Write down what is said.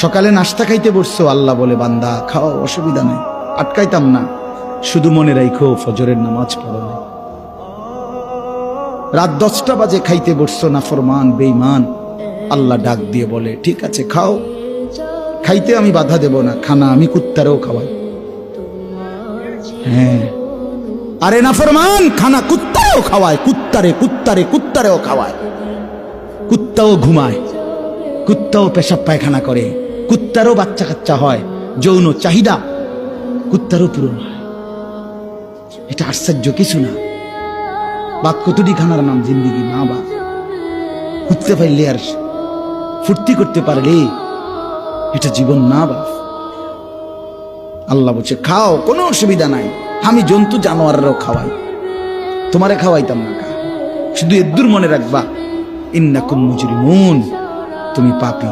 সকালে নাস্তা খাইতে বসছো, আল্লাহ বলে বান্দা খাও, অসুবিধা নেই, আটকাইতাম না, শুধু মনে রাখো ফজরের নামাজ পড়ো না। রাত 10টা বাজে খাইতে বসছো, নাফরমান বেঈমান, আল্লাহ ডাক দিয়ে বলে ঠিক আছে খাও, খাইতে আমি বাধা দেব না, খানা আমি কুত্তারেও খাওয়াই। হ্যাঁ, আরে নাফরমান খানা কুত্তারেও খাওয়ায়, কুত্তারেও খাওয়ায়। কুত্তাও ঘুমায়, কুত্তাও পেশাব পায়খানা করে, কুত্তারও বাচ্চা কাচ্চা হয়, যৌন চাহিদা কুত্তারও পূরণ হয়। এটা আশ্চর্য কিছু না। বাদ কতটি খানার নাম জিন্দিগি না, বা উঠতে পারলে আর ফুর্তি করতে পারলে এটা জীবন না। বা আল্লাহ বলছে খাও, কোনো অসুবিধা নাই, আমি জন্তু জানোয়াররাও খাওয়াই, তোমারে খাওয়াইতাম না। শুধু এদ্দুর মনে রাখবা, ইন্নাকুম মুজরিমুন, তুমি পাপী।